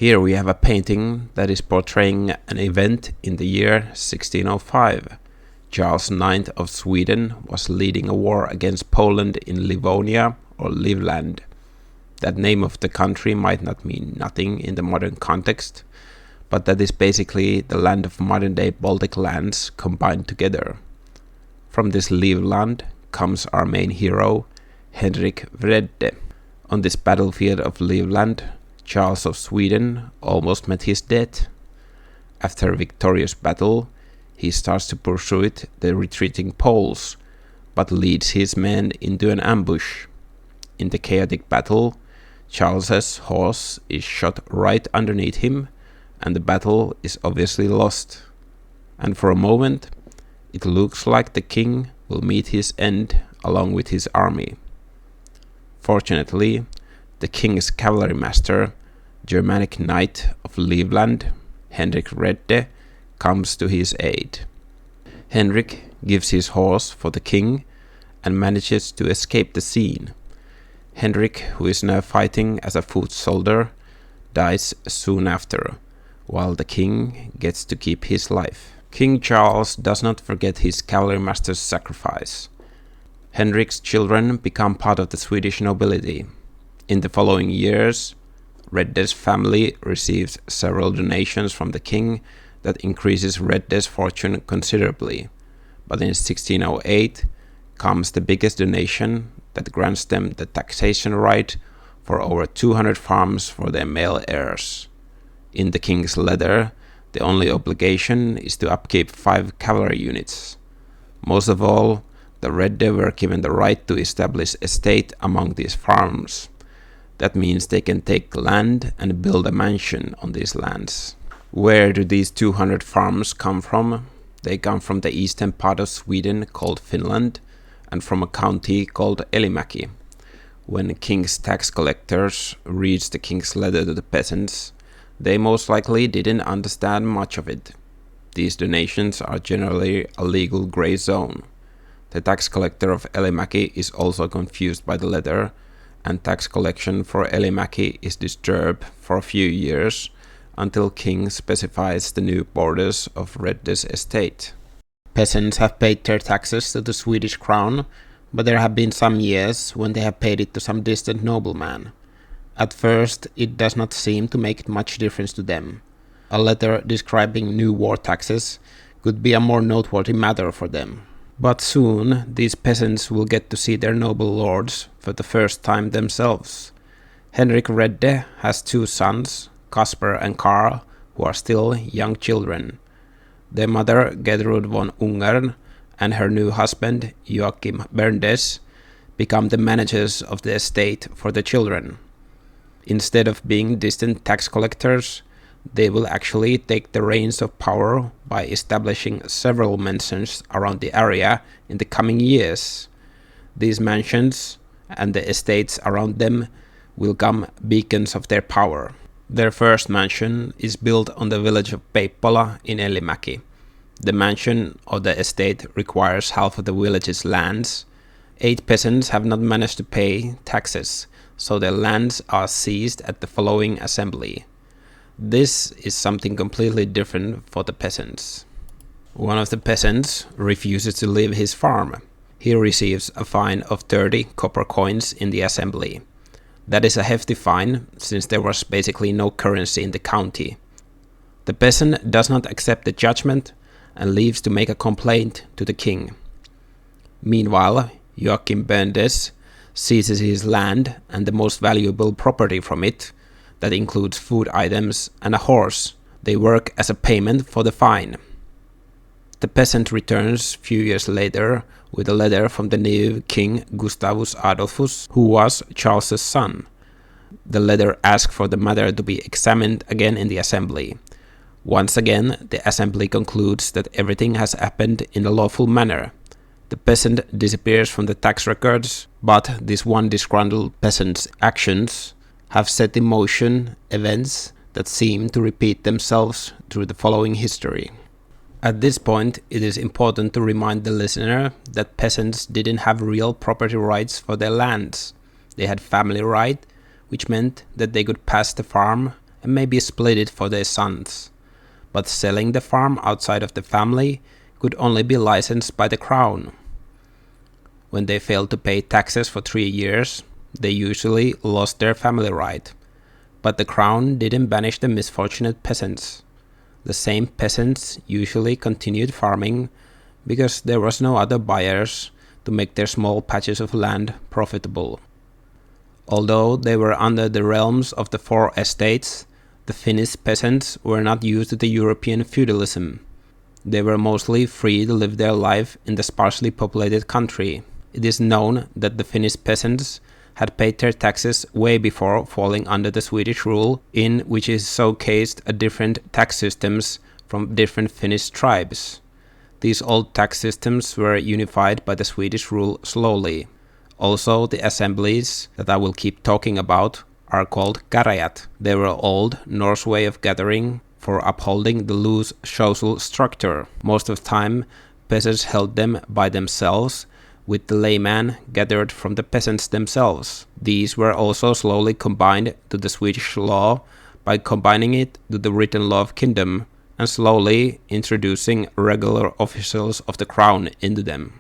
Here we have a painting that is portraying an event in the year 1605. Charles IX of Sweden was leading a war against Poland in Livonia or Livland. That name of the country might not mean nothing in the modern context, but that is basically the land of modern-day Baltic lands combined together. From this Livland comes our main hero, Henrik Wrede. On this battlefield of Livland, Charles of Sweden almost met his death. After a victorious battle, he starts to pursue the retreating Poles, but leads his men into an ambush. In the chaotic battle, Charles's horse is shot right underneath him, and the battle is obviously lost. And for a moment, it looks like the king will meet his end along with his army. Fortunately, the king's cavalry master, Germanic knight of Livland, Henrik Wrede, comes to his aid. Henrik gives his horse for the king and manages to escape the scene. Henrik, who is now fighting as a foot soldier, dies soon after, while the king gets to keep his life. King Charles does not forget his cavalry master's sacrifice. Henrik's children become part of the Swedish nobility. In the following years, Wrede's family receives several donations from the king that increases Wrede's fortune considerably, but in 1608 comes the biggest donation that grants them the taxation right for over 200 farms for their male heirs. In the king's letter, the only obligation is to upkeep 5 cavalry units. Most of all, the Wrede were given the right to establish estate among these farms. That means they can take land and build a mansion on these lands. Where do these 200 farms come from? They come from the eastern part of Sweden called Finland and from a county called Elimä. When the king's tax collectors read the king's letter to the peasants, they most likely didn't understand much of it. These donations are generally a legal gray zone. The tax collector of Elimä is also confused by the letter, and tax collection for Elimä is disturbed for a few years until king specifies the new borders of Wrede's estate. Peasants have paid their taxes to the Swedish crown, but there have been some years when they have paid it to some distant nobleman. At first, it does not seem to make much difference to them. A letter describing new war taxes could be a more noteworthy matter for them. But soon, these peasants will get to see their noble lords for the first time themselves. Henrik Wrede has 2 sons, Kasper and Karl, who are still young children. Their mother, Gertrud von Ungern, and her new husband, Joachim Berndes, become the managers of the estate for the children. Instead of being distant tax collectors, they will actually take the reins of power by establishing several mansions around the area in the coming years. These mansions and the estates around them will become beacons of their power. Their first mansion is built on the village of Peippola in Elimä. The mansion or the estate requires half of the village's lands. 8 peasants have not managed to pay taxes, so their lands are seized at the following assembly. This is something completely different for the peasants. One of the peasants refuses to leave his farm. He receives a fine of 30 copper coins in the assembly. That is a hefty fine, since there was basically no currency in the county. The peasant does not accept the judgment and leaves to make a complaint to the king. Meanwhile, Joachim Berndes seizes his land and the most valuable property from it, that includes food items and a horse. They work as a payment for the fine. The peasant returns few years later with a letter from the new king Gustavus Adolphus, who was Charles's son. The letter asks for the matter to be examined again in the assembly. Once again, the assembly concludes that everything has happened in a lawful manner. The peasant disappears from the tax records, but this one disgruntled peasant's actions have set in motion events that seem to repeat themselves through the following history. At this point, it is important to remind the listener that peasants didn't have real property rights for their lands. They had family right, which meant that they could pass the farm and maybe split it for their sons. But selling the farm outside of the family could only be licensed by the crown. When they failed to pay taxes for 3 years, they usually lost their family right. But the crown didn't banish the misfortunate peasants. The same peasants usually continued farming because there was no other buyers to make their small patches of land profitable. Although they were under the realms of the 4 estates, the Finnish peasants were not used to the European feudalism. They were mostly free to live their life in the sparsely populated country. It is known that the Finnish peasants had paid their taxes way before falling under the Swedish rule, in which is showcased a different tax systems from different Finnish tribes. These old tax systems were unified by the Swedish rule slowly. Also, the assemblies that I will keep talking about are called käräjät. They were old Norse way of gathering for upholding the loose social structure. Most of the time, peasants held them by themselves, with the layman gathered from the peasants themselves. These were also slowly combined to the Swedish law by combining it to the written law of kingdom and slowly introducing regular officials of the crown into them.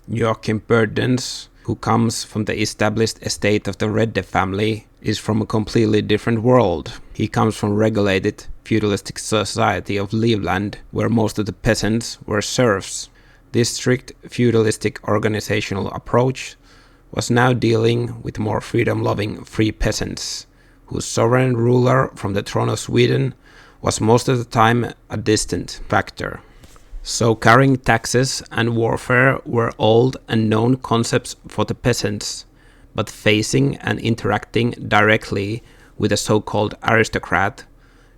Joachim Burdens, who comes from the established estate of the Wrede family, is from a completely different world. He comes from regulated feudalistic society of Livland, where most of the peasants were serfs. This strict feudalistic organizational approach was now dealing with more freedom-loving free peasants, whose sovereign ruler from the throne of Sweden was most of the time a distant factor. So carrying taxes and warfare were old and known concepts for the peasants, but facing and interacting directly with a so-called aristocrat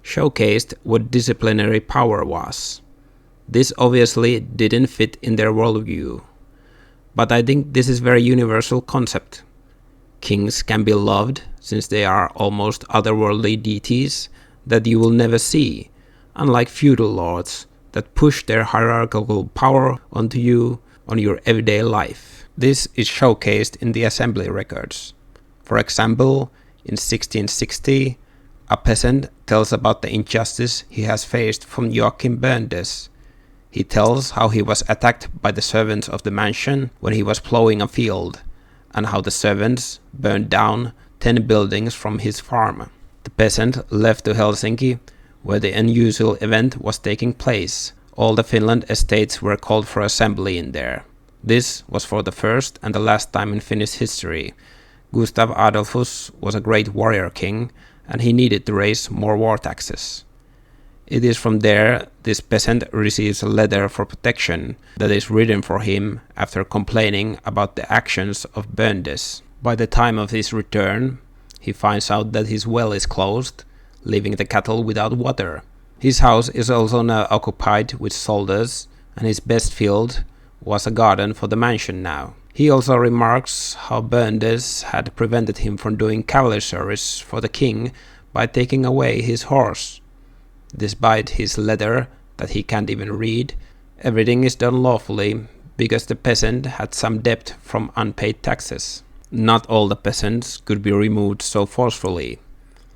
showcased what disciplinary power was. This obviously didn't fit in their worldview, but I think this is a very universal concept. Kings can be loved since they are almost otherworldly deities that you will never see, unlike feudal lords that push their hierarchical power onto you on your everyday life. This is showcased in the assembly records. For example, in 1660, a peasant tells about the injustice he has faced from Joachim Burndes. He tells how he was attacked by the servants of the mansion when he was plowing a field, and how the servants burned down 10 buildings from his farm. The peasant left to Helsinki, where the unusual event was taking place. All the Finland estates were called for assembly in there. This was for the first and the last time in Finnish history. Gustav Adolphus was a great warrior king, and he needed to raise more war taxes. It is from there this peasant receives a letter for protection that is written for him after complaining about the actions of Burndes. By the time of his return, he finds out that his well is closed, leaving the cattle without water. His house is also now occupied with soldiers, and his best field was a garden for the mansion now. He also remarks how Burndes had prevented him from doing cavalry service for the king by taking away his horse. Despite his letter that he can't even read, everything is done lawfully because the peasant had some debt from unpaid taxes. Not all the peasants could be removed so forcefully.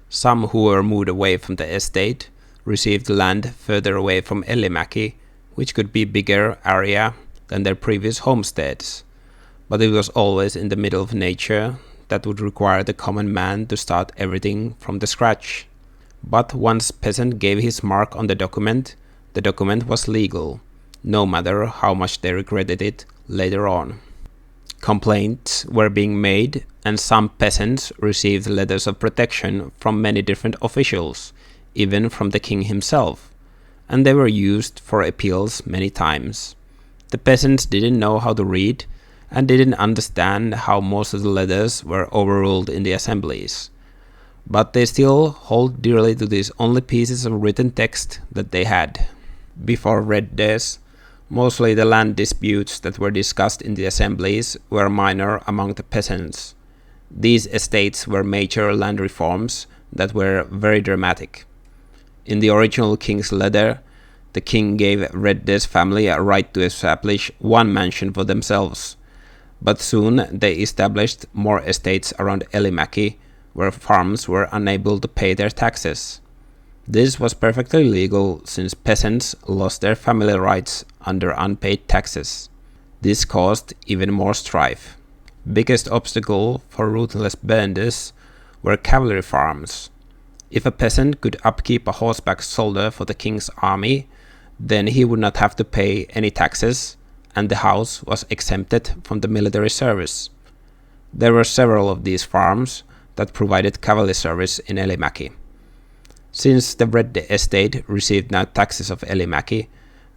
Some who were moved away from the estate received land further away from Elimäki, which could be bigger area than their previous homesteads. But it was always in the middle of nature that would require the common man to start everything from the scratch. But once peasant gave his mark on the document was legal, no matter how much they regretted it later on. Complaints were being made, and some peasants received letters of protection from many different officials, even from the king himself, and they were used for appeals many times. The peasants didn't know how to read and didn't understand how most of the letters were overruled in the assemblies. But they still hold dearly to these only pieces of written text that they had. Before Wrede's, mostly the land disputes that were discussed in the assemblies were minor among the peasants. These estates were major land reforms that were very dramatic. In the original king's letter, the king gave Wrede's family a right to establish one mansion for themselves, but soon they established more estates around Elimäki, where farms were unable to pay their taxes. This was perfectly legal since peasants lost their family rights under unpaid taxes. This caused even more strife. Biggest obstacle for ruthless bönders were cavalry farms. If a peasant could upkeep a horseback soldier for the king's army, then he would not have to pay any taxes, and the house was exempted from the military service. There were several of these farms that provided cavalry service in Elimäki. Since the Wrede estate received no taxes of Elimäki,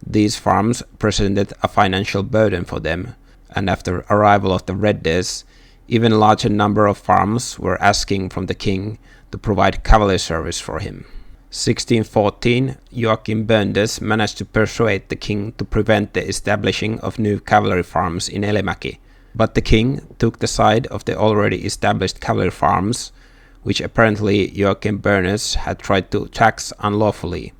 these farms presented a financial burden for them, and after arrival of the Wredes, even larger number of farms were asking from the king to provide cavalry service for him. 1614, Joachim Bönders managed to persuade the king to prevent the establishing of new cavalry farms in Elimäki, but the king took the side of the already established cavalry farms, which apparently Joachim Bönders had tried to tax unlawfully.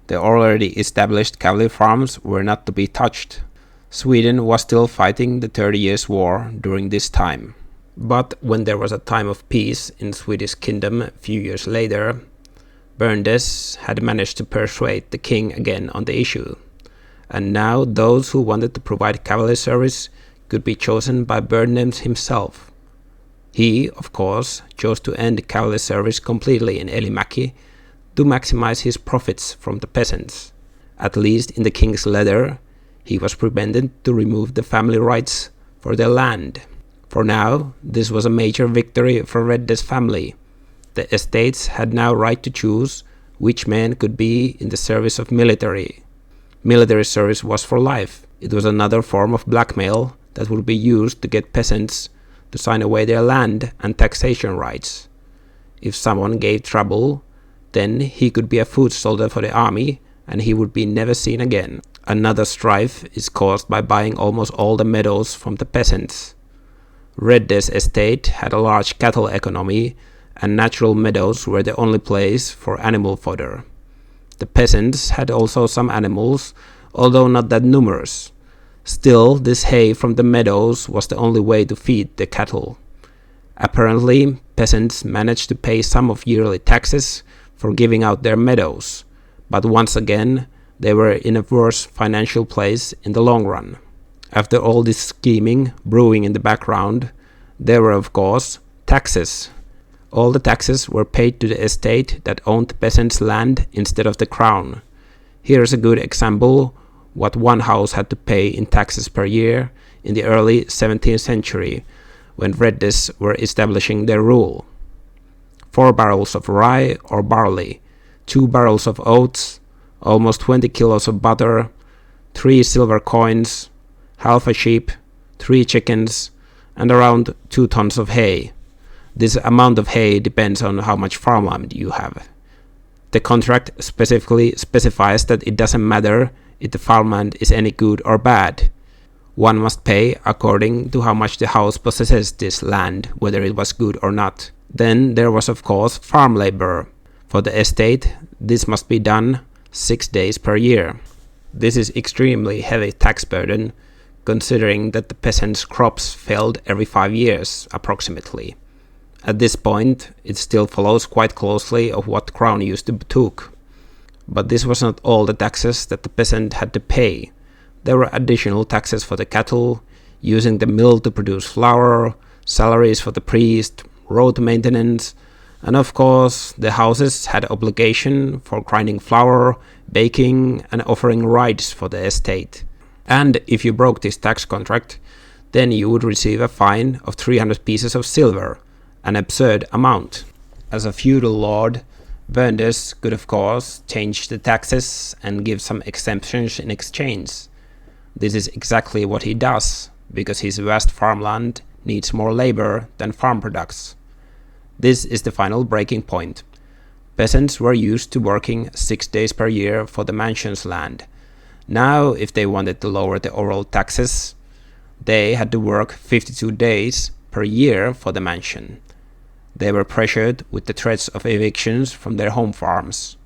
The already established cavalry farms were not to be touched. Sweden was still fighting the 30 Years' War during this time. But when there was a time of peace in Swedish kingdom a few years later, Bönders had managed to persuade the king again on the issue. And now those who wanted to provide cavalry service could be chosen by Bönders himself. He, of course, chose to end cavalry service completely in Elimäki to maximize his profits from the peasants. At least in the king's letter, he was prevented to remove the family rights for their land. For now, this was a major victory for Wrede's family. The estates had now right to choose which men could be in the service of military. Military service was for life. It was another form of blackmail that would be used to get peasants to sign away their land and taxation rights. If someone gave trouble, then he could be a foot soldier for the army and he would be never seen again. Another strife is caused by buying almost all the meadows from the peasants. Wrede's estate had a large cattle economy and natural meadows were the only place for animal fodder. The peasants had also some animals, although not that numerous. Still, this hay from the meadows was the only way to feed the cattle. Apparently, peasants managed to pay some of yearly taxes for giving out their meadows, but once again, they were in a worse financial place in the long run. After all this scheming brewing in the background, there were of course taxes. All the taxes were paid to the estate that owned the peasants' land instead of the crown. Here is a good example what one house had to pay in taxes per year in the early 17th century when Wredes were establishing their rule. 4 barrels of rye or barley, 2 barrels of oats, almost 20 kilos of butter, 3 silver coins, half a sheep, 3 chickens, and around 2 tons of hay. This amount of hay depends on how much farmland you have. The contract specifically specifies that it doesn't matter if the farmland is any good or bad. One must pay according to how much the house possesses this land, whether it was good or not. Then there was of course farm labor. For the estate, this must be done 6 days per year. This is extremely heavy tax burden, considering that the peasants' crops failed every 5 years approximately. At this point, it still follows quite closely of what crown used to took. But this was not all the taxes that the peasant had to pay. There were additional taxes for the cattle, using the mill to produce flour, salaries for the priest, road maintenance, and of course the houses had obligation for grinding flour, baking, and offering rides for the estate. And if you broke this tax contract, then you would receive a fine of 300 pieces of silver, an absurd amount. As a feudal lord, Bönders could of course change the taxes and give some exemptions in exchange. This is exactly what he does, because his vast farmland needs more labor than farm products. This is the final breaking point. Peasants were used to working 6 days per year for the mansion's land. Now, if they wanted to lower the overall taxes, they had to work 52 days per year for the mansion. They were pressured with the threats of evictions from their home farms.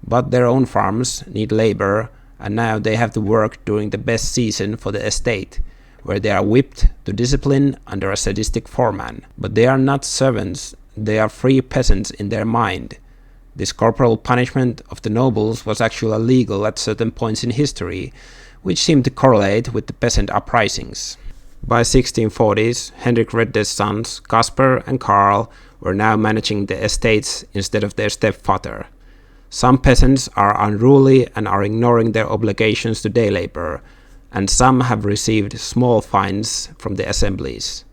But their own farms need labor, and now they have to work during the best season for the estate, where they are whipped to discipline under a sadistic foreman. But they are not servants, they are free peasants in their mind. This corporal punishment of the nobles was actually legal at certain points in history, which seemed to correlate with the peasant uprisings. By 1640s, Henrik Wrede's sons, Caspar and Karl, were now managing the estates instead of their stepfather. Some peasants are unruly and are ignoring their obligations to day labor, and some have received small fines from the assemblies.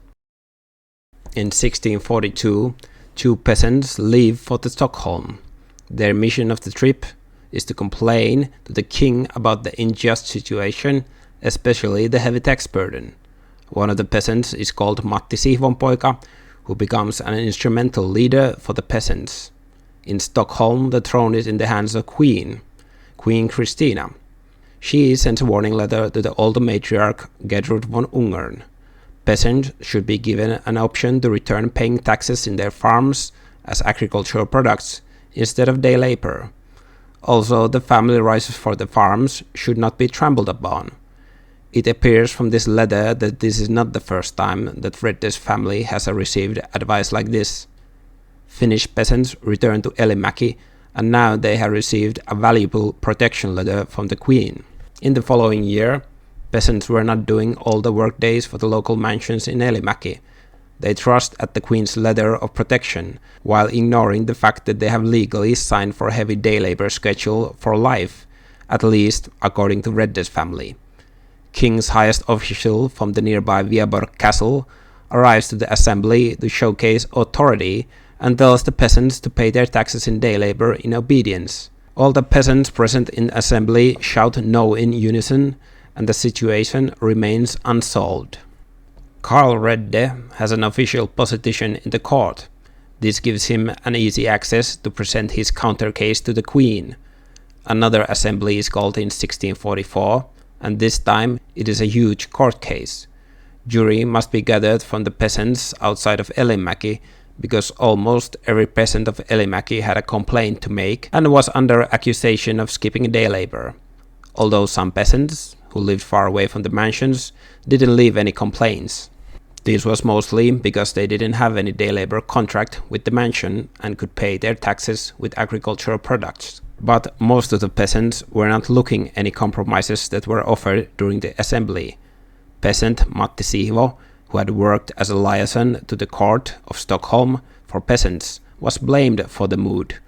In 1642, 2 peasants leave for Stockholm. Their mission of the trip is to complain to the king about the unjust situation, especially the heavy tax burden. One of the peasants is called Matti Sihvonpoika, who becomes an instrumental leader for the peasants. In Stockholm, the throne is in the hands of Queen Christina. She sends a warning letter to the old matriarch Gertrud von Ungern. Peasants should be given an option to return paying taxes in their farms as agricultural products instead of day labor. Also, the family rights for the farms should not be trampled upon. It appears from this letter that this is not the first time that Wrede's family has received advice like this. Finnish peasants returned to Elimäki, and now they have received a valuable protection letter from the queen. In the following year, peasants were not doing all the work days for the local mansions in Elimäki. They trust at the queen's letter of protection, while ignoring the fact that they have legally signed for a heavy day labor schedule for life, at least according to Wrede's family. King's highest official from the nearby Viaborg castle arrives to the assembly to showcase authority and tells the peasants to pay their taxes in day labor in obedience. All the peasants present in assembly shout no in unison, and the situation remains unsolved. Karl Wrede has an official position in the court. This gives him an easy access to present his counter case to the queen. Another assembly is called in 1644, and this time it is a huge court case. Jury must be gathered from the peasants outside of Elimäki, because almost every peasant of Elimäki had a complaint to make and was under accusation of skipping day labor. Although some peasants, who lived far away from the mansions, didn't leave any complaints. This was mostly because they didn't have any day labor contract with the mansion and could pay their taxes with agricultural products. But most of the peasants were not looking any compromises that were offered during the assembly. Peasant Matti Sihvo, who had worked as a liaison to the court of Stockholm for peasants, was blamed for the mood.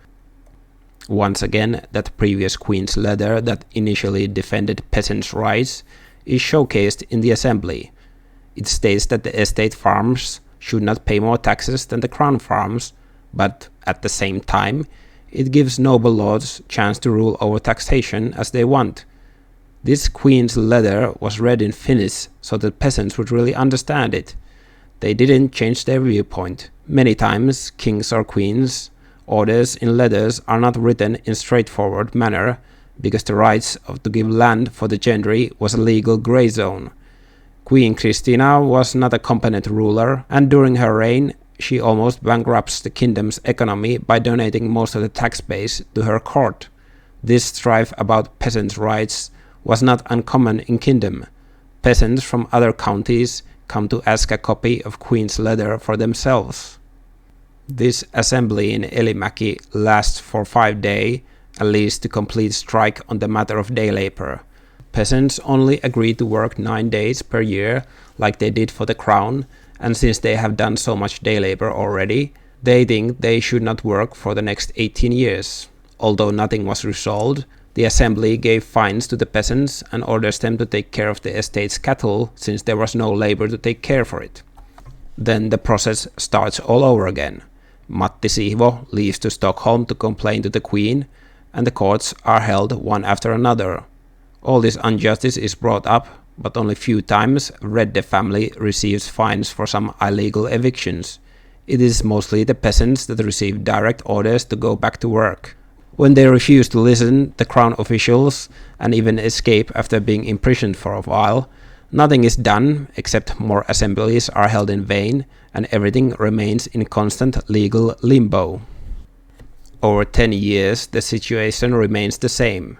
Once again, that previous queen's letter that initially defended peasants' rights is showcased in the assembly. It states that the estate farms should not pay more taxes than the crown farms, but at the same time, it gives noble lords chance to rule over taxation as they want. This queen's letter was read in Finnish so that peasants would really understand it. They didn't change their viewpoint. Many times, kings or queens' orders in letters are not written in straightforward manner because the rights to give land for the gentry was a legal grey zone. Queen Christina was not a competent ruler, and during her reign, she almost bankrupts the kingdom's economy by donating most of the tax base to her court. This strife about peasants' rights was not uncommon in kingdom. Peasants from other counties come to ask a copy of Queen's letter for themselves. This assembly in Elimäki lasts for 5 days and leads to complete strike on the matter of day labor. Peasants only agree to work 9 days per year like they did for the crown, and since they have done so much day labor already, they think they should not work for the next 18 years. Although nothing was resolved, the assembly gave fines to the peasants and orders them to take care of the estate's cattle since there was no labor to take care for it. Then the process starts all over again. Matti Sihvo leaves to Stockholm to complain to the queen, and the courts are held one after another. All this injustice is brought up, but only few times Wrede family receives fines for some illegal evictions. It is mostly the peasants that receive direct orders to go back to work. When they refuse to listen to crown officials and even escape after being imprisoned for a while, nothing is done except more assemblies are held in vain and everything remains in constant legal limbo. Over 10 years, the situation remains the same.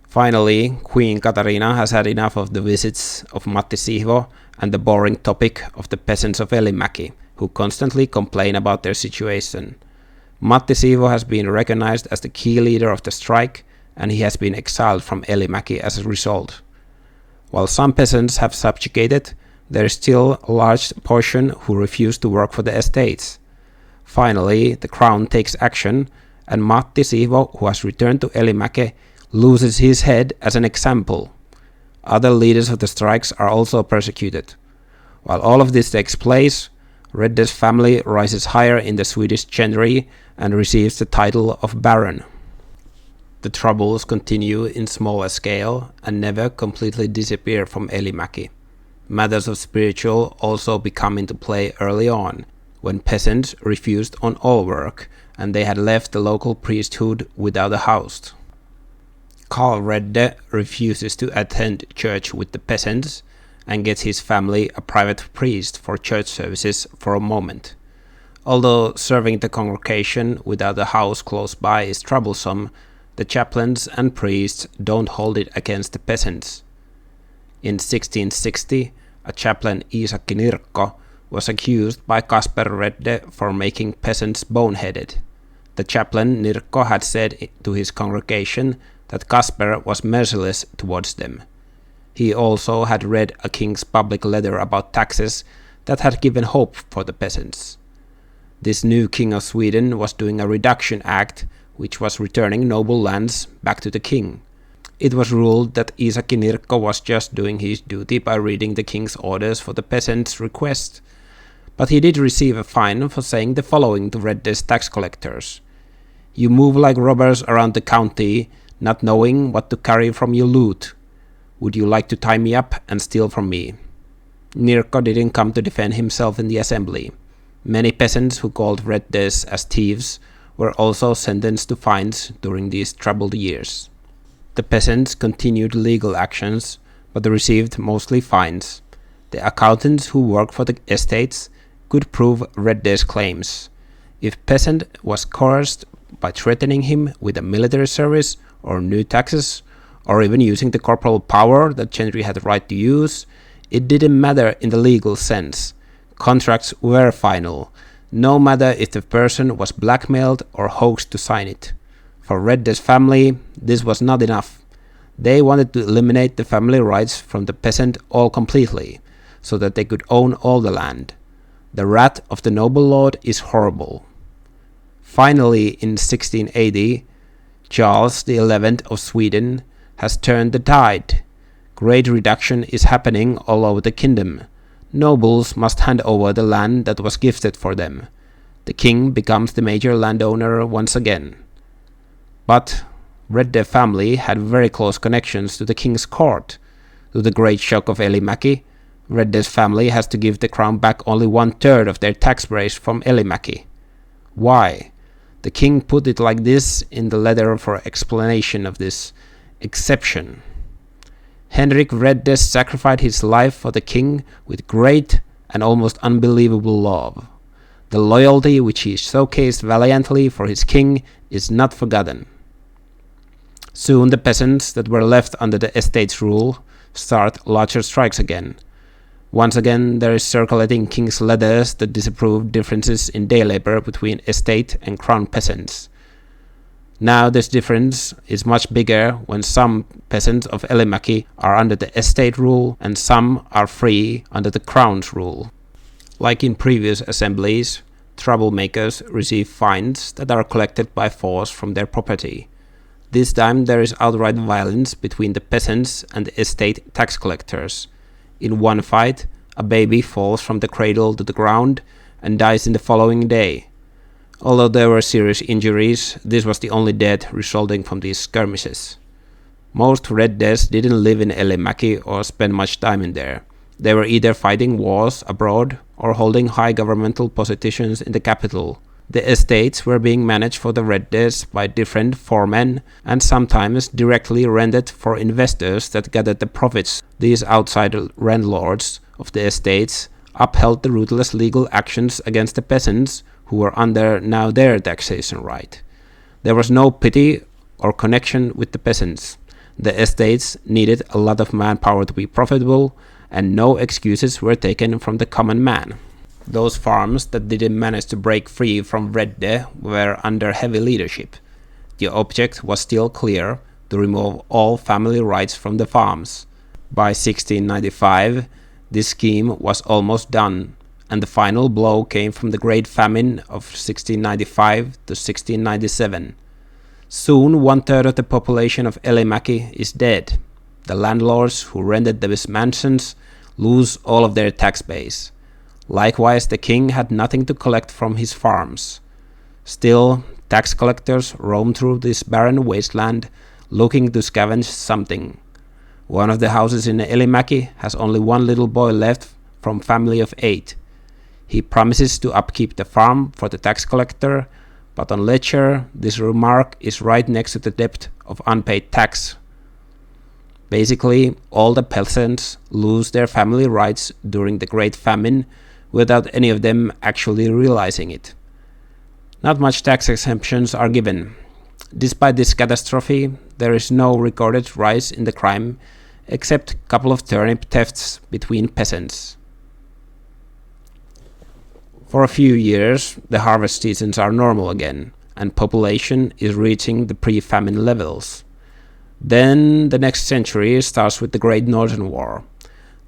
Finally, Queen Katarina has had enough of the visits of Matti Sihvo and the boring topic of the peasants of Elimäki, who constantly complain about their situation. Matti Siivo has been recognized as the key leader of the strike, and he has been exiled from Elimäki as a result. While some peasants have subjugated, there is still a large portion who refuse to work for the estates. Finally, the crown takes action, and Matti Siivo, who has returned to Elimäki, loses his head as an example. Other leaders of the strikes are also persecuted. While all of this takes place, Wrede's family rises higher in the Swedish gentry and receives the title of Baron. The troubles continue in smaller scale and never completely disappear from Elimäki. Matters of spiritual also become into play early on, when peasants refused on all work and they had left the local priesthood without a house. Karl Wrede refuses to attend church with the peasants and gets his family a private priest for church services for a moment. Although serving the congregation without a house close by is troublesome, the chaplains and priests don't hold it against the peasants. In 1660, a chaplain, Iisakki Nirkko, was accused by Kasper Wrede for making peasants boneheaded. The chaplain Nirkko had said to his congregation that Kasper was merciless towards them. He also had read a king's public letter about taxes that had given hope for the peasants. This new king of Sweden was doing a reduction act which was returning noble lands back to the king. It was ruled that Iisakki Nirkko was just doing his duty by reading the king's orders for the peasants' request, but he did receive a fine for saying the following to Wrede's tax collectors: "You move like robbers around the county, not knowing what to carry from your loot. Would you like to tie me up and steal from me?" Nirkko didn't come to defend himself in the assembly. Many peasants who called Wredes as thieves were also sentenced to fines during these troubled years. The peasants continued legal actions, but received mostly fines. The accountants who worked for the estates could prove Wrede's claims. If peasant was coerced by threatening him with a military service or new taxes, or even using the corporal power that gentry had the right to use, it didn't matter in the legal sense. Contracts were final, no matter if the person was blackmailed or hoaxed to sign it. For Wrede's family, this was not enough. They wanted to eliminate the family rights from the peasant all completely, so that they could own all the land. The wrath of the noble lord is horrible. Finally, in 1680, Charles XI of Sweden has turned the tide. Great reduction is happening all over the kingdom. Nobles must hand over the land that was gifted for them. The king becomes the major landowner once again. But Wrede family had very close connections to the king's court. To the great shock of Elimäki, Wrede's family has to give the crown back only 1/3 of their tax base from Elimäki. Why? The king put it like this in the letter for explanation of this exception. Henrik Wrede sacrificed his life for the king with great and almost unbelievable love. The loyalty which he showcased valiantly for his king is not forgotten. Soon the peasants that were left under the estate's rule start larger strikes again. Once again, there is circulating king's letters that disapprove differences in day labor between estate and crown peasants. Now this difference is much bigger when some peasants of Elimäki are under the estate rule and some are free under the crown's rule. Like in previous assemblies, troublemakers receive fines that are collected by force from their property. This time there is outright violence between the peasants and the estate tax collectors. In one fight, a baby falls from the cradle to the ground and dies in the following day. Although there were serious injuries, this was the only death resulting from these skirmishes. Most Wredes didn't live in Elimäki or spend much time in there. They were either fighting wars abroad or holding high governmental positions in the capital. The estates were being managed for the Wredes by different foremen and sometimes directly rented for investors that gathered the profits. These outside landlords of the estates upheld the ruthless legal actions against the peasants who were under now their taxation right. There was no pity or connection with the peasants. The estates needed a lot of manpower to be profitable, and no excuses were taken from the common man. Those farms that didn't manage to break free from Wrede were under heavy leadership. The object was still clear: to remove all family rights from the farms. By 1695, this scheme was almost done, and the final blow came from the Great Famine of 1695 to 1697. Soon 1/3 of the population of Elimä is dead. The landlords who rented these mansions lose all of their tax base. Likewise, the king had nothing to collect from his farms. Still, tax collectors roam through this barren wasteland looking to scavenge something. One of the houses in Elimä has only one little boy left from family of 8. He promises to upkeep the farm for the tax collector, but on ledger this remark is right next to the debt of unpaid tax. Basically, all the peasants lose their family rights during the Great Famine without any of them actually realizing it. Not much tax exemptions are given. Despite this catastrophe, there is no recorded rise in the crime, except a couple of turnip thefts between peasants. For a few years, the harvest seasons are normal again, and population is reaching the pre-famine levels. Then the next century starts with the Great Northern War.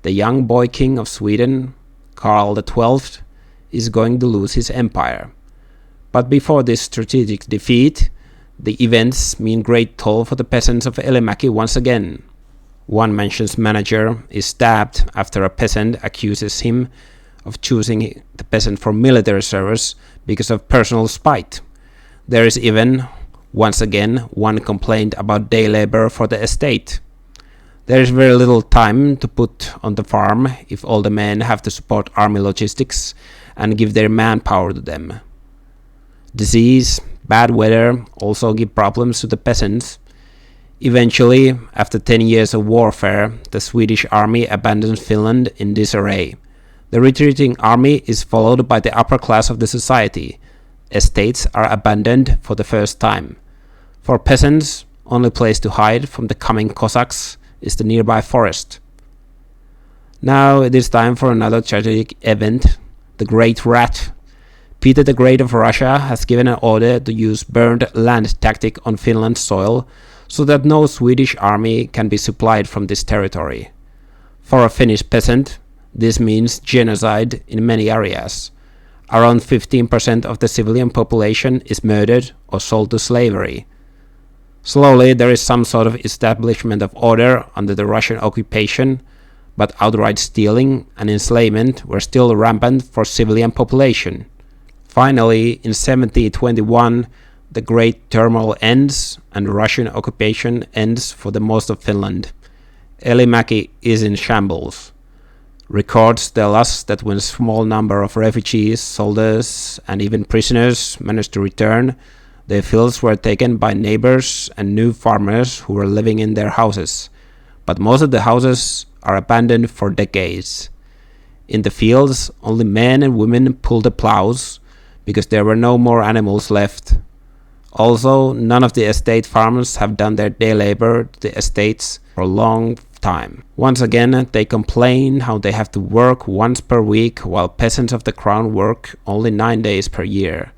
The young boy king of Sweden, Karl XII, is going to lose his empire. But before this strategic defeat, the events mean great toll for the peasants of Elimä once again. One mansion's manager is stabbed after a peasant accuses him of choosing the peasant for military service because of personal spite. There is even, once again, one complaint about day labor for the estate. There is very little time to put on the farm if all the men have to support army logistics and give their manpower to them. Disease, bad weather also give problems to the peasants. Eventually, after 10 years of warfare, the Swedish army abandons Finland in disarray. The retreating army is followed by the upper class of the society. Estates are abandoned for the first time. For peasants, only place to hide from the coming Cossacks is the nearby forest. Now it is time for another tragic event, the Great Rat. Peter the Great of Russia has given an order to use burned land tactic on Finland's soil so that no Swedish army can be supplied from this territory. For a Finnish peasant, this means genocide in many areas. Around 15% of the civilian population is murdered or sold to slavery. Slowly there is some sort of establishment of order under the Russian occupation, but outright stealing and enslavement were still rampant for civilian population. Finally, in 1721, the great turmoil ends and Russian occupation ends for the most of Finland. Elimä is in shambles. Records tell us that when a small number of refugees, soldiers and even prisoners managed to return, their fields were taken by neighbors and new farmers who were living in their houses. But most of the houses are abandoned for decades. In the fields, only men and women pull the plows because there were no more animals left. Also, none of the estate farmers have done their day labor to the estates for a long time. Once again, they complain how they have to work once per week while peasants of the crown work only 9 days per year.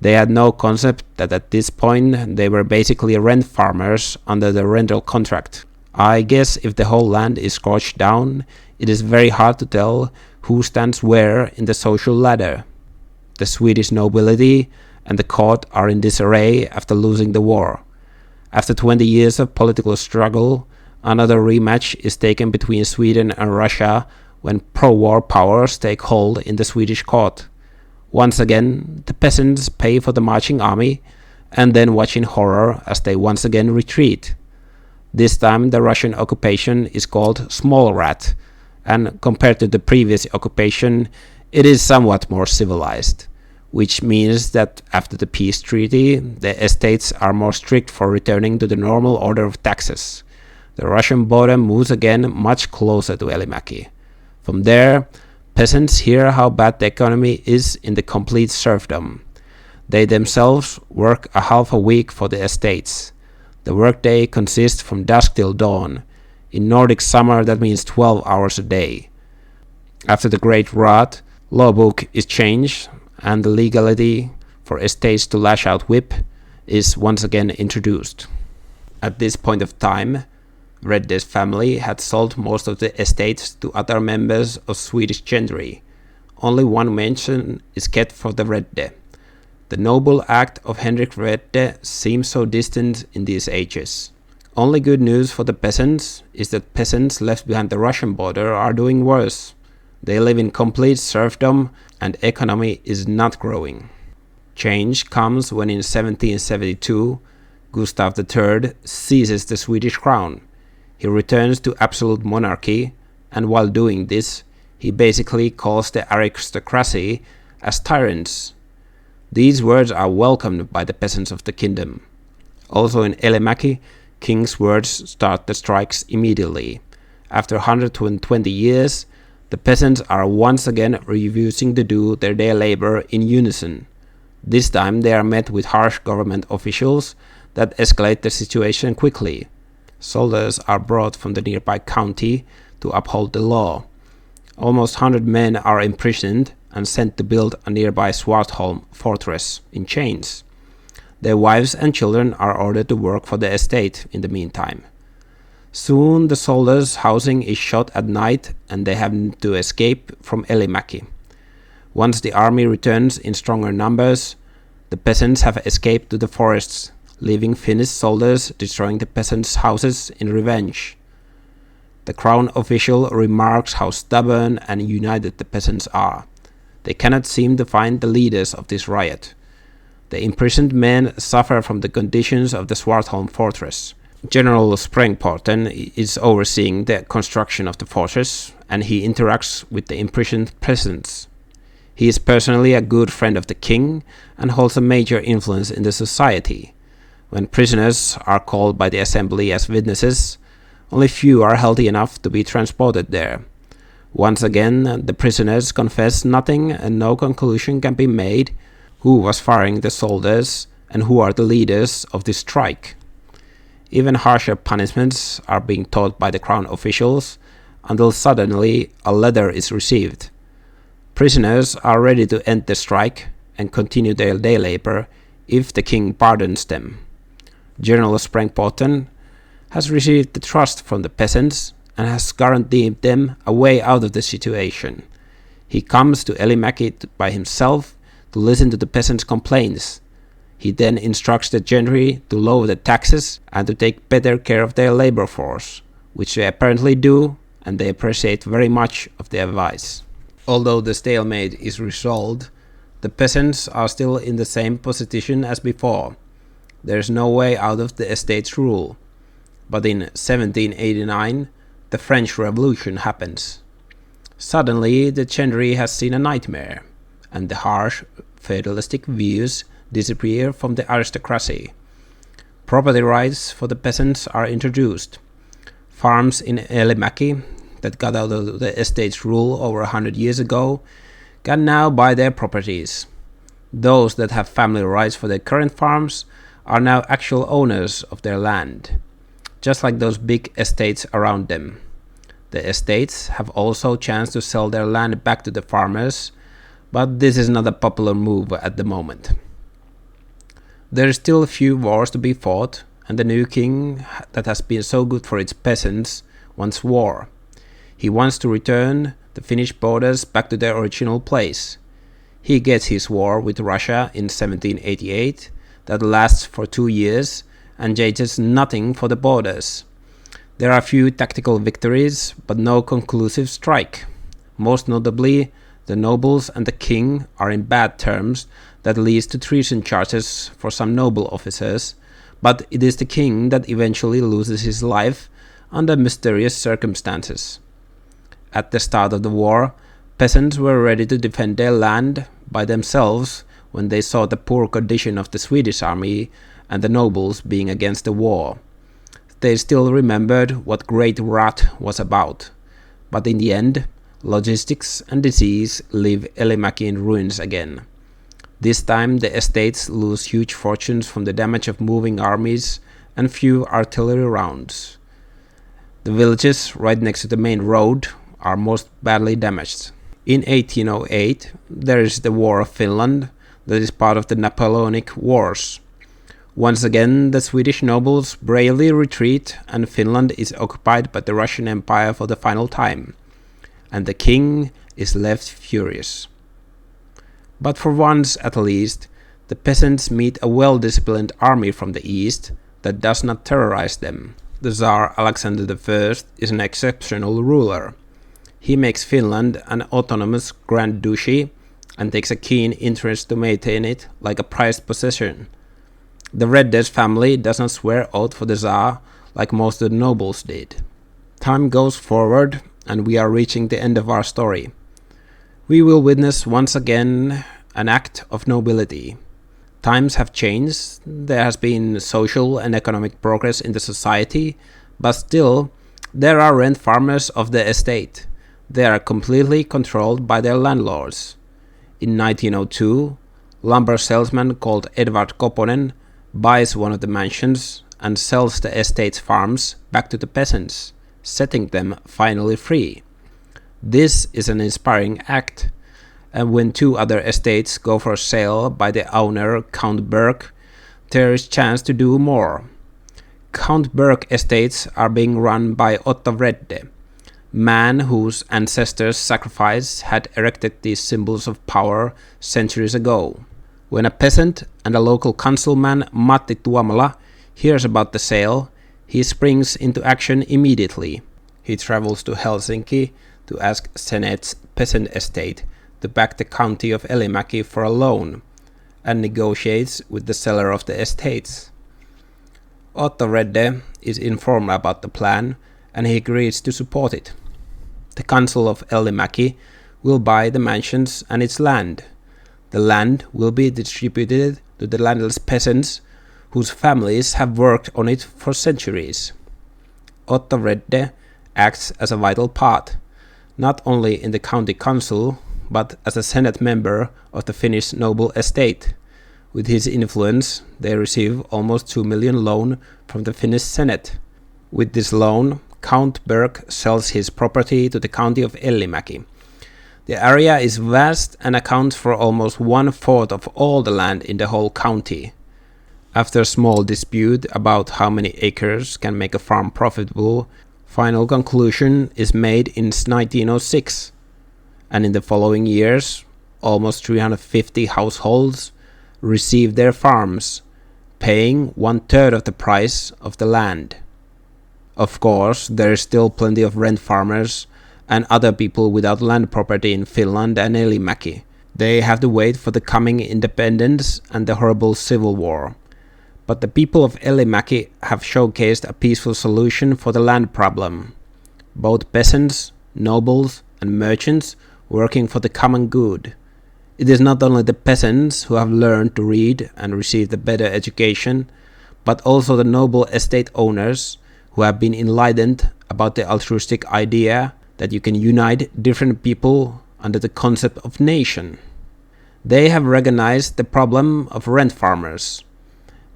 They had no concept that at this point they were basically rent farmers under the rental contract. I guess if the whole land is scorched down, it is very hard to tell who stands where in the social ladder. The Swedish nobility and the court are in disarray after losing the war. After 20 years of political struggle, another rematch is taken between Sweden and Russia when pro-war powers take hold in the Swedish court. Once again, the peasants pay for the marching army and then watch in horror as they once again retreat. This time the Russian occupation is called Small Rat, and compared to the previous occupation, it is somewhat more civilized, which means that after the peace treaty, the estates are more strict for returning to the normal order of taxes. The Russian border moves again much closer to Elimä. From there, peasants hear how bad the economy is in the complete serfdom. They themselves work a half a week for the estates. The workday consists from dusk till dawn. In Nordic summer that means 12 hours a day. After the Great Rot, Law book is changed, and the legality for estates to lash out whip is once again introduced. At this point of time, Wrede's family had sold most of the estates to other members of Swedish gentry. Only one mention is kept for the Wrede. The noble act of Henrik Wrede seems so distant in these ages. Only good news for the peasants is that peasants left behind the Russian border are doing worse. They live in complete serfdom and economy is not growing. Change comes when in 1772 Gustav III seizes the Swedish crown. He returns to absolute monarchy, and while doing this, he basically calls the aristocracy as tyrants. These words are welcomed by the peasants of the kingdom. Also in Elimä, king's words start the strikes immediately. After 120 years, the peasants are once again refusing to do their day labor in unison. This time they are met with harsh government officials that escalate the situation quickly. Soldiers are brought from the nearby county to uphold the law. Almost 100 men are imprisoned and sent to build a nearby Wahlblom fortress in chains. Their wives and children are ordered to work for the estate in the meantime. Soon the soldiers' housing is shot at night and they have to escape from Elimä. Once the army returns in stronger numbers, the peasants have escaped to the forests, leaving Finnish soldiers destroying the peasants' houses in revenge. The crown official remarks how stubborn and united the peasants are. They cannot seem to find the leaders of this riot. The imprisoned men suffer from the conditions of the Wahlblom fortress. General Sprengporten is overseeing the construction of the fortress, and he interacts with the imprisoned peasants. He is personally a good friend of the king and holds a major influence in the society. When prisoners are called by the assembly as witnesses, only few are healthy enough to be transported there. Once again, the prisoners confess nothing and no conclusion can be made who was firing the soldiers and who are the leaders of this strike. Even harsher punishments are being taught by the crown officials until suddenly a letter is received. Prisoners are ready to end the strike and continue their day labor if the king pardons them. General Sprengporten has received the trust from the peasants and has guaranteed them a way out of the situation. He comes to Elimä by himself to listen to the peasants' complaints. He then instructs the gentry to lower the taxes and to take better care of their labor force, which they apparently do, and they appreciate very much of the advice. Although the stalemate is resolved, the peasants are still in the same position as before. There is no way out of the estate's rule. But in 1789, the French Revolution happens. Suddenly, the gentry has seen a nightmare, and the harsh, feudalistic views disappear from the aristocracy. Property rights for the peasants are introduced. Farms in Elimä that got out of the estate's rule over 100 years ago can now buy their properties. Those that have family rights for their current farms are now actual owners of their land, just like those big estates around them. The estates have also a chance to sell their land back to the farmers, but this is not a popular move at the moment. There are still a few wars to be fought, and the new king that has been so good for its peasants wants war. He wants to return the Finnish borders back to their original place. He gets his war with Russia in 1788 that lasts for 2 years and changes nothing for the borders. There are a few tactical victories, but no conclusive strike. Most notably, the nobles and the king are in bad terms that leads to treason charges for some noble officers, but it is the king that eventually loses his life under mysterious circumstances. At the start of the war, peasants were ready to defend their land by themselves when they saw the poor condition of the Swedish army and the nobles being against the war. They still remembered what Great Wrath was about, but in the end, logistics and disease leave Elimä in ruins again. This time the estates lose huge fortunes from the damage of moving armies and few artillery rounds. The villages right next to the main road are most badly damaged. In 1808, there is the War of Finland, that is part of the Napoleonic Wars. Once again, the Swedish nobles bravely retreat, and Finland is occupied by the Russian Empire for the final time, and the king is left furious. But for once at least, the peasants meet a well-disciplined army from the east that does not terrorize them. The Tsar Alexander I is an exceptional ruler. He makes Finland an autonomous Grand Duchy and takes a keen interest to maintain it like a prized possession. The Wrede's family does not swear oath for the Tsar like most of the nobles did. Time goes forward and we are reaching the end of our story. We will witness once again an act of nobility. Times have changed, there has been social and economic progress in the society, but still there are rent farmers of the estate. They are completely controlled by their landlords. In 1902, lumber salesman called Edvard Koponen buys one of the mansions and sells the estate's farms back to the peasants, setting them finally free. This is an inspiring act, and when two other estates go for sale by the owner Count Berg, there is chance to do more. Count Berg estates are being run by Otto Wrede, man whose ancestors' sacrifice had erected these symbols of power centuries ago. When a peasant and a local councilman, Matti Tuomala, hears about the sale, he springs into action immediately. He travels to Helsinki to ask Senate's peasant estate to back the county of Elimä for a loan, and negotiates with the seller of the estates. Otto Wrede is informed about the plan, and he agrees to support it. The council of Elimä will buy the mansions and its land. The land will be distributed to the landless peasants whose families have worked on it for centuries. Otto Wrede acts as a vital part, not only in the county council, but as a Senate member of the Finnish noble estate. With his influence, they receive almost 2 million loan from the Finnish Senate. With this loan, Count Berg sells his property to the county of Elimä. The area is vast and accounts for almost 1/4 of all the land in the whole county. After a small dispute about how many acres can make a farm profitable, final conclusion is made in 1906. And in the following years, almost 350 households received their farms, paying 1/3 of the price of the land. Of course, there is still plenty of rent farmers and other people without land property in Finland and Elimä. They have to wait for the coming independence and the horrible civil war. But the people of Elimä have showcased a peaceful solution for the land problem. Both peasants, nobles, and merchants working for the common good. It is not only the peasants who have learned to read and receive the better education, but also the noble estate owners who have been enlightened about the altruistic idea that you can unite different people under the concept of nation. They have recognized the problem of rent farmers.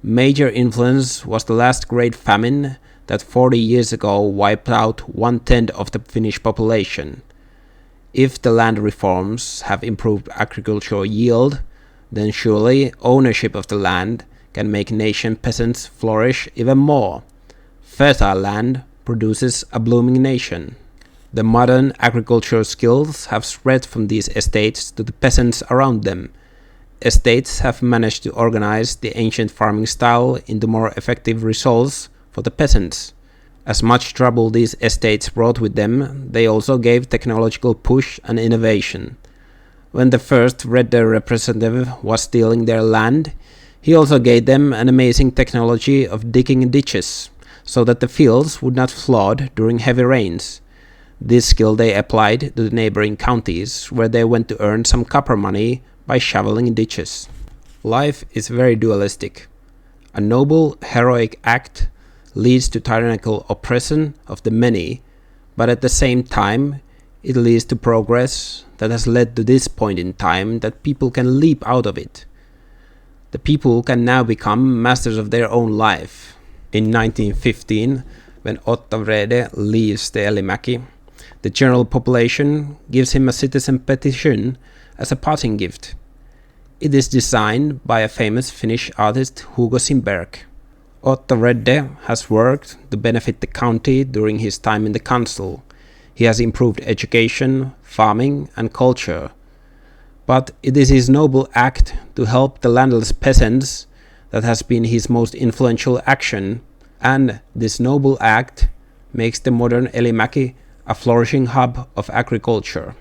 Major influence was the last great famine that 40 years ago wiped out 1/10 of the Finnish population. If the land reforms have improved agricultural yield, then surely ownership of the land can make nation peasants flourish even more. Fertile land produces a blooming nation. The modern agricultural skills have spread from these estates to the peasants around them. Estates have managed to organize the ancient farming style into more effective results for the peasants. As much trouble these estates brought with them, they also gave technological push and innovation. When the first Wrede representative was stealing their land, he also gave them an amazing technology of digging ditches, so that the fields would not flood during heavy rains. This skill they applied to the neighboring counties, where they went to earn some copper money by shoveling ditches. Life is very dualistic. A noble, heroic act leads to tyrannical oppression of the many, but at the same time, it leads to progress that has led to this point in time that people can leap out of it. The people can now become masters of their own life. In 1915, when Otto Wrede leaves the Elimä, The general population gives him a citizen petition as a parting gift. It is designed by a famous Finnish artist Hugo Simberg. Otto Wrede has worked to benefit the county during his time in the council. He has improved education, farming, and culture. But it is his noble act to help the landless peasants that has been his most influential action, and this noble act makes the modern Elimäki a flourishing hub of agriculture.